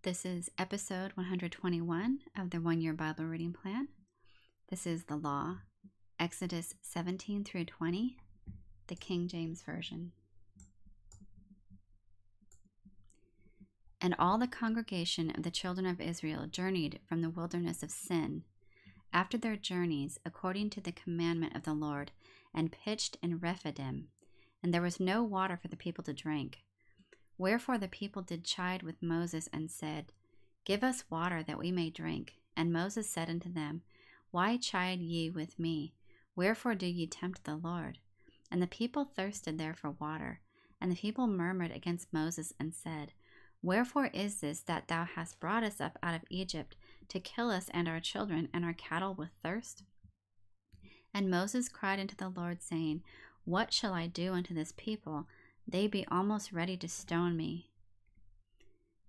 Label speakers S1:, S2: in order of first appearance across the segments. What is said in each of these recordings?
S1: This is episode 121 of the 1 Year Bible Reading Plan. This is the Law, Exodus 17 through 20, the King James Version. And all the congregation of the children of Israel journeyed from the wilderness of Sin, after their journeys, according to the commandment of the Lord, and pitched in Rephidim, and there was no water for the people to drink. Wherefore the people did chide with Moses, and said, Give us water that we may drink. And Moses said unto them, Why chide ye with me? Wherefore do ye tempt the Lord? And the people thirsted there for water. And the people murmured against Moses, and said, Wherefore is this that thou hast brought us up out of Egypt, to kill us and our children and our cattle with thirst? And Moses cried unto the Lord, saying, What shall I do unto this people? They be almost ready to stone me.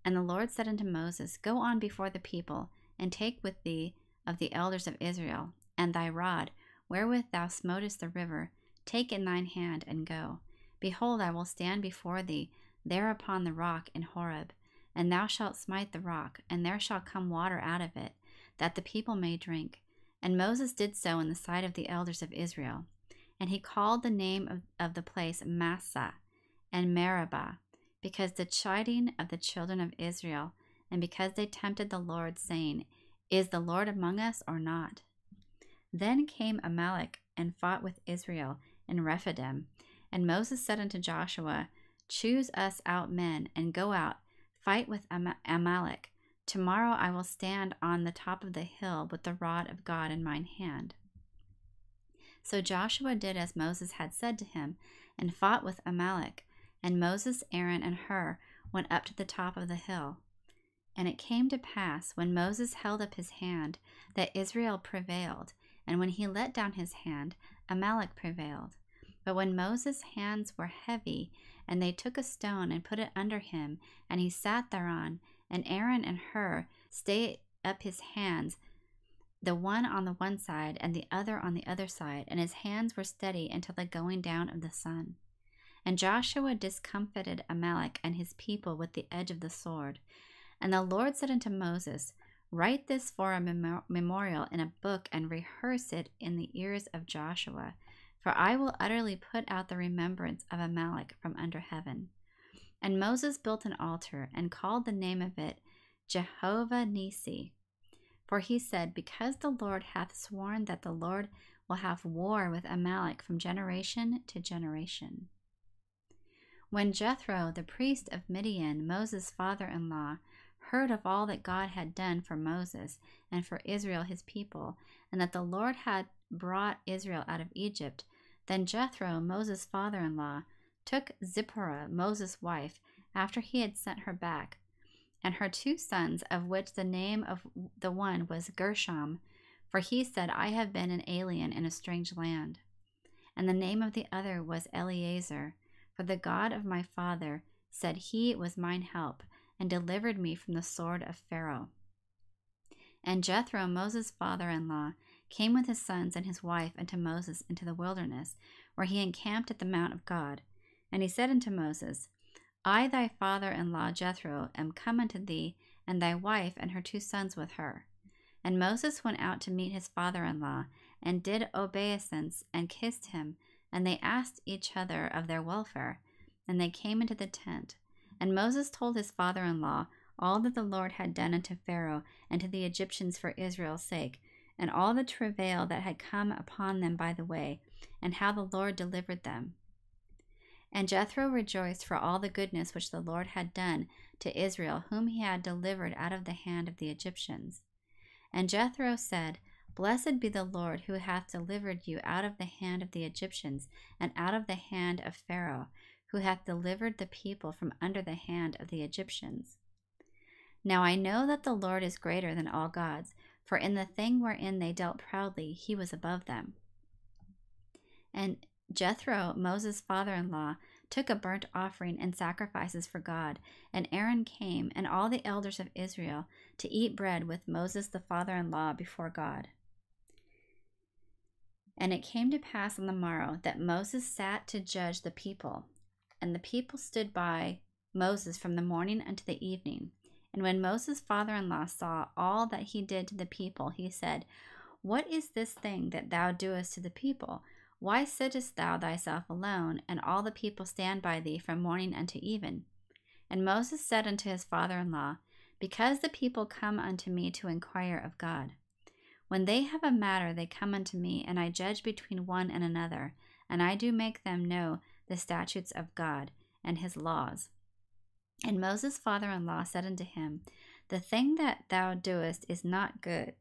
S1: And the Lord said unto Moses, Go on before the people, and take with thee of the elders of Israel, and thy rod, wherewith thou smotest the river, take in thine hand, and go. Behold, I will stand before thee there upon the rock in Horeb, and thou shalt smite the rock, and there shall come water out of it, that the people may drink. And Moses did so in the sight of the elders of Israel. And he called the name of the place Massah, and Meribah, because the chiding of the children of Israel, and because they tempted the Lord, saying, Is the Lord among us or not? Then came Amalek and fought with Israel in Rephidim. And Moses said unto Joshua, Choose us out men, and go out, fight with Amalek. Tomorrow I will stand on the top of the hill with the rod of God in mine hand. So Joshua did as Moses had said to him, and fought with Amalek. And Moses, Aaron, and Hur went up to the top of the hill. And it came to pass, when Moses held up his hand, that Israel prevailed, and when he let down his hand, Amalek prevailed. But when Moses' hands were heavy, and they took a stone and put it under him, and he sat thereon, and Aaron and Hur stayed up his hands, the one on the one side, and the other on the other side, and his hands were steady until the going down of the sun. And Joshua discomfited Amalek and his people with the edge of the sword. And the Lord said unto Moses, Write this for a memorial in a book, and rehearse it in the ears of Joshua. For I will utterly put out the remembrance of Amalek from under heaven. And Moses built an altar, and called the name of it Jehovah Nissi. For he said, Because the Lord hath sworn that the Lord will have war with Amalek from generation to generation. When Jethro, the priest of Midian, Moses' father-in-law, heard of all that God had done for Moses and for Israel his people, and that the Lord had brought Israel out of Egypt, then Jethro, Moses' father-in-law, took Zipporah, Moses' wife, after he had sent her back, and her 2 sons, of which the name of the one was Gershom, for he said, I have been an alien in a strange land. And the name of the other was Eleazar, for the God of my father said he was mine help, and delivered me from the sword of Pharaoh. And Jethro, Moses' father-in-law, came with his sons and his wife unto Moses into the wilderness, where he encamped at the mount of God. And he said unto Moses, I thy father-in-law Jethro am come unto thee, and thy wife and her 2 sons with her. And Moses went out to meet his father-in-law, and did obeisance, and kissed him, and they asked each other of their welfare. And they came into the tent. And Moses told his father-in-law all that the Lord had done unto Pharaoh and to the Egyptians for Israel's sake, and all the travail that had come upon them by the way, and how the Lord delivered them. And Jethro rejoiced for all the goodness which the Lord had done to Israel, whom he had delivered out of the hand of the Egyptians. And Jethro said, Blessed be the Lord, who hath delivered you out of the hand of the Egyptians, and out of the hand of Pharaoh, who hath delivered the people from under the hand of the Egyptians. Now I know that the Lord is greater than all gods, for in the thing wherein they dealt proudly, he was above them. And Jethro, Moses' father-in-law, took a burnt offering and sacrifices for God, and Aaron came, and all the elders of Israel, to eat bread with Moses the father-in-law before God. And it came to pass on the morrow that Moses sat to judge the people, and the people stood by Moses from the morning unto the evening, And when Moses' father-in-law saw all that he did to the people, he said, What is this thing that thou doest to the people? Why sittest thou thyself alone, and all the people stand by thee from morning unto even? And Moses said unto his father-in-law, Because the people come unto me to inquire of God. When they have a matter, they come unto me, and I judge between one and another, and I do make them know the statutes of God and his laws. And Moses' father-in-law said unto him, The thing that thou doest is not good.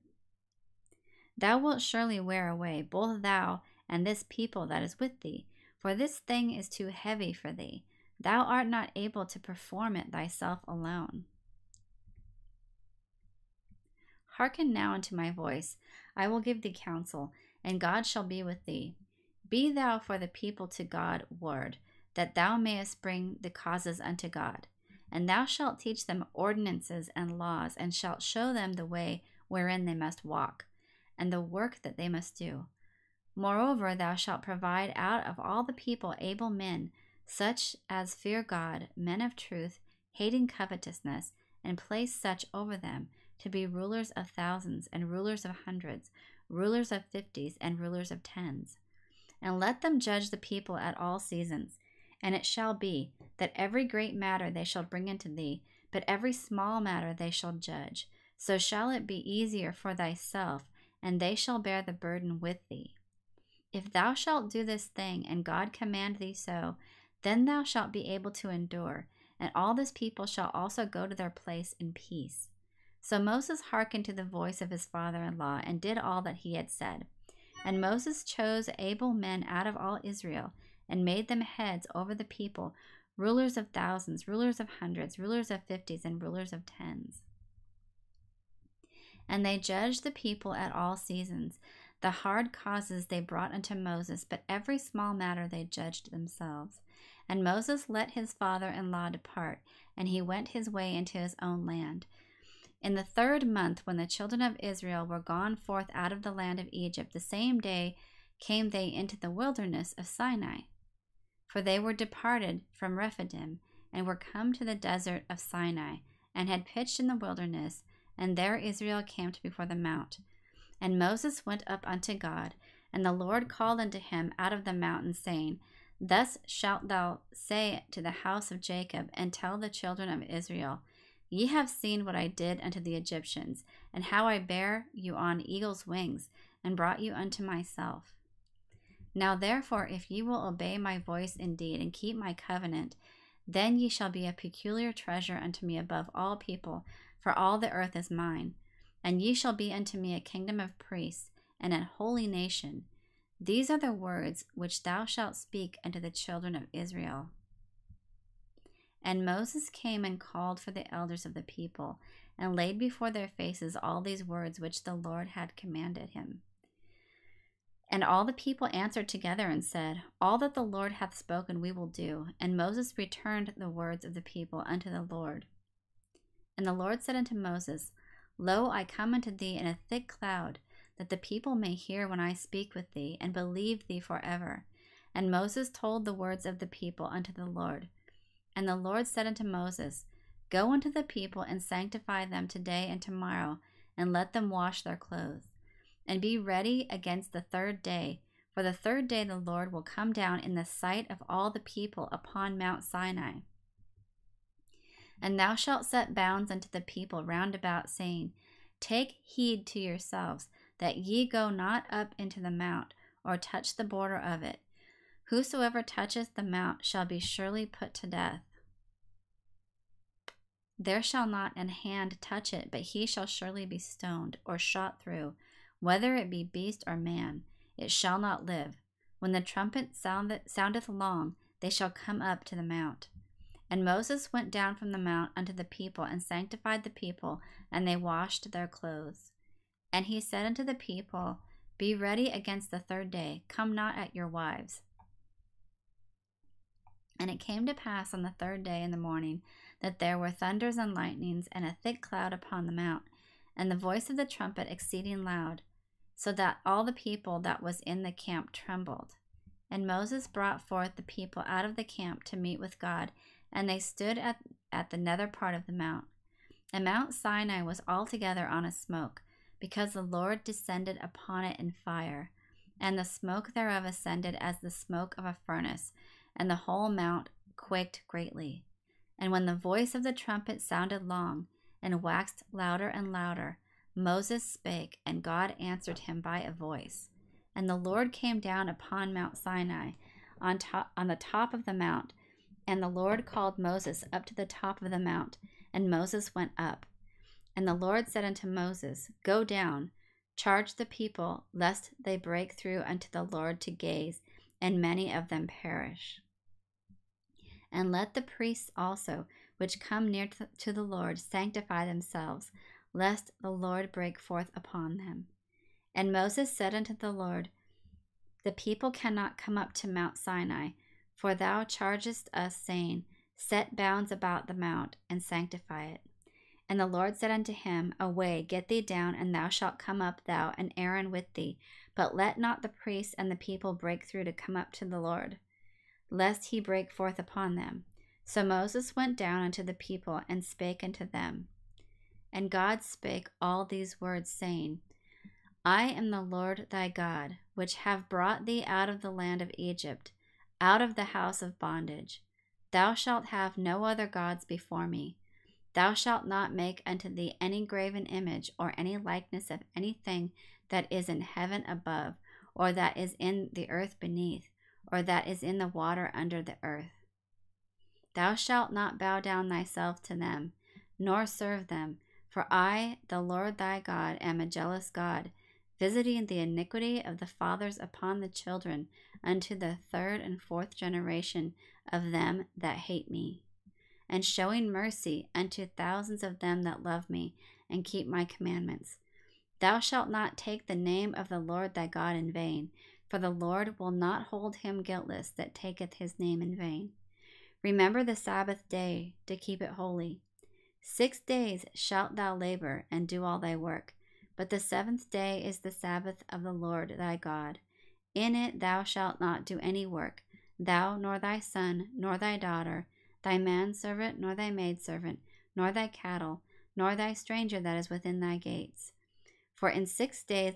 S1: Thou wilt surely wear away, both thou and this people that is with thee, for this thing is too heavy for thee. Thou art not able to perform it thyself alone. Hearken now unto my voice. I will give thee counsel, and God shall be with thee. Be thou for the people to God ward, that thou mayest bring the causes unto God. And thou shalt teach them ordinances and laws, and shalt show them the way wherein they must walk, and the work that they must do. Moreover, thou shalt provide out of all the people able men, such as fear God, men of truth, hating covetousness, and place such over them to be rulers of thousands, and rulers of hundreds, rulers of fifties, and rulers of tens. And let them judge the people at all seasons. And it shall be that every great matter they shall bring unto thee, but every small matter they shall judge. So shall it be easier for thyself, and they shall bear the burden with thee. If thou shalt do this thing, and God command thee so, then thou shalt be able to endure, and all this people shall also go to their place in peace. So Moses hearkened to the voice of his father-in-law, and did all that he had said. And Moses chose able men out of all Israel, and made them heads over the people, rulers of thousands, rulers of hundreds, rulers of fifties, and rulers of tens. And they judged the people at all seasons. The hard causes they brought unto Moses, but every small matter they judged themselves. And Moses let his father-in-law depart, and he went his way into his own land. In the 3rd month, when the children of Israel were gone forth out of the land of Egypt, the same day came they into the wilderness of Sinai. For they were departed from Rephidim, and were come to the desert of Sinai, and had pitched in the wilderness, and there Israel camped before the mount. And Moses went up unto God, and the Lord called unto him out of the mountain, saying, Thus shalt thou say to the house of Jacob, and tell the children of Israel, Ye have seen what I did unto the Egyptians, and how I bare you on eagle's wings, and brought you unto myself. Now therefore, if ye will obey my voice indeed, and keep my covenant, then ye shall be a peculiar treasure unto me above all people, for all the earth is mine. And ye shall be unto me a kingdom of priests, and a holy nation. These are the words which thou shalt speak unto the children of Israel. And Moses came and called for the elders of the people, and laid before their faces all these words which the Lord had commanded him. And all the people answered together and said, All that the Lord hath spoken we will do. And Moses returned the words of the people unto the Lord. And the Lord said unto Moses, Lo, I come unto thee in a thick cloud, that the people may hear when I speak with thee, and believe thee forever. And Moses told the words of the people unto the Lord. And the Lord said unto Moses, Go unto the people, and sanctify them today and tomorrow, and let them wash their clothes. And be ready against the 3rd day, for the 3rd day the Lord will come down in the sight of all the people upon Mount Sinai. And thou shalt set bounds unto the people round about, saying, Take heed to yourselves, that ye go not up into the mount, or touch the border of it. Whosoever toucheth the mount shall be surely put to death. There shall not an hand touch it, but he shall surely be stoned, or shot through. Whether it be beast or man, it shall not live. When the trumpet soundeth long, they shall come up to the mount. And Moses went down from the mount unto the people, and sanctified the people, and they washed their clothes. And he said unto the people, Be ready against the 3rd day, come not at your wives. And it came to pass on the 3rd day in the morning, that there were thunders and lightnings, and a thick cloud upon the mount, and the voice of the trumpet exceeding loud, so that all the people that was in the camp trembled. And Moses brought forth the people out of the camp to meet with God, and they stood at the nether part of the mount. And Mount Sinai was altogether on a smoke, because the Lord descended upon it in fire, and the smoke thereof ascended as the smoke of a furnace, and the whole mount quaked greatly. And when the voice of the trumpet sounded long, and waxed louder and louder, Moses spake, and God answered him by a voice. And the Lord came down upon Mount Sinai, on the top of the mount, and the Lord called Moses up to the top of the mount, and Moses went up. And the Lord said unto Moses, Go down, charge the people, lest they break through unto the Lord to gaze, and many of them perish. And let the priests also, which come near to the Lord, sanctify themselves, lest the Lord break forth upon them. And Moses said unto the Lord, The people cannot come up to Mount Sinai, for thou chargest us, saying, Set bounds about the mount, and sanctify it. And the Lord said unto him, Away, get thee down, and thou shalt come up, thou and Aaron with thee. But let not the priests and the people break through to come up to the Lord, lest he break forth upon them. So Moses went down unto the people, and spake unto them. And God spake all these words, saying, I am the Lord thy God, which have brought thee out of the land of Egypt, out of the house of bondage. Thou shalt have no other gods before me. Thou shalt not make unto thee any graven image, or any likeness of anything that is in heaven above, or that is in the earth beneath, or that is in the water under the earth. Thou shalt not bow down thyself to them, nor serve them, for I, the Lord thy God, am a jealous God, visiting the iniquity of the fathers upon the children, unto the third and fourth generation of them that hate me, and showing mercy unto thousands of them that love me, and keep my commandments. Thou shalt not take the name of the Lord thy God in vain, for the Lord will not hold him guiltless that taketh his name in vain. Remember the Sabbath day to keep it holy. 6 days shalt thou labor, and do all thy work, but the seventh day is the Sabbath of the Lord thy God. In it thou shalt not do any work, thou, nor thy son, nor thy daughter, thy manservant, nor thy maidservant, nor thy cattle, nor thy stranger that is within thy gates. For in 6 days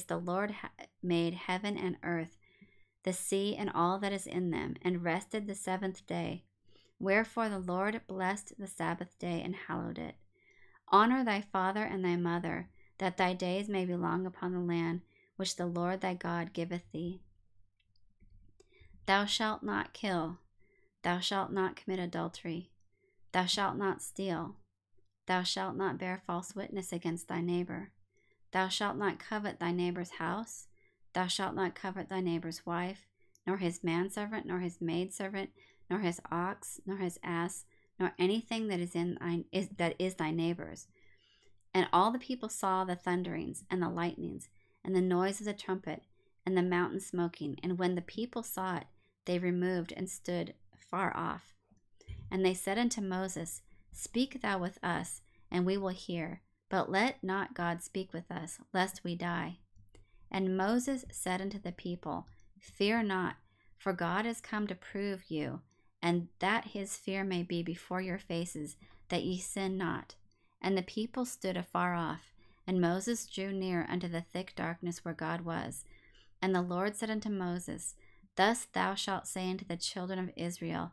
S1: the Lord made heaven and earth, the sea and all that is in them, and rested the seventh day. Wherefore the Lord blessed the Sabbath day and hallowed it. Honor thy father and thy mother, that thy days may be long upon the land which the Lord thy God giveth thee. Thou shalt not kill. Thou shalt not commit adultery. Thou shalt not steal. Thou shalt not bear false witness against thy neighbor. Thou shalt not covet thy neighbor's house. Thou shalt not covet thy neighbor's wife, nor his manservant, nor his maidservant, nor his ox, nor his ass, nor anything that is thy neighbor's. And all the people saw the thunderings, and the lightnings, and the noise of the trumpet, and the mountain smoking. And when the people saw it, they removed and stood far off. And they said unto Moses, Speak thou with us, and we will hear, but let not God speak with us, lest we die. And Moses said unto the people, Fear not, for God is come to prove you, and that his fear may be before your faces, that ye sin not. And the people stood afar off, and Moses drew near unto the thick darkness where God was. And the Lord said unto Moses, Thus thou shalt say unto the children of Israel,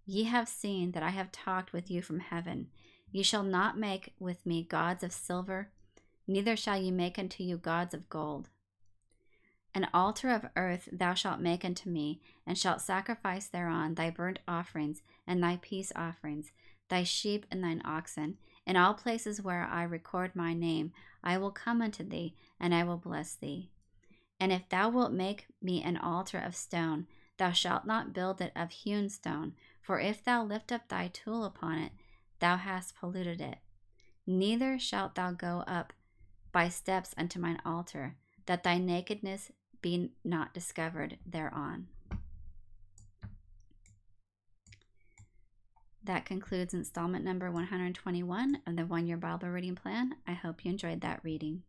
S1: Ye have seen that I have talked with you from heaven. Ye shall not make with me gods of silver, neither shall ye make unto you gods of gold. An altar of earth thou shalt make unto me, and shalt sacrifice thereon thy burnt offerings and thy peace offerings, thy sheep and thine oxen. In all places where I record my name, I will come unto thee, and I will bless thee. And if thou wilt make me an altar of stone, thou shalt not build it of hewn stone, for if thou lift up thy tool upon it, thou hast polluted it. Neither shalt thou go up by steps unto mine altar, that thy nakedness be not discovered thereon. That concludes installment number 121 of the 1 Year Bible Reading Plan. I hope you enjoyed that reading.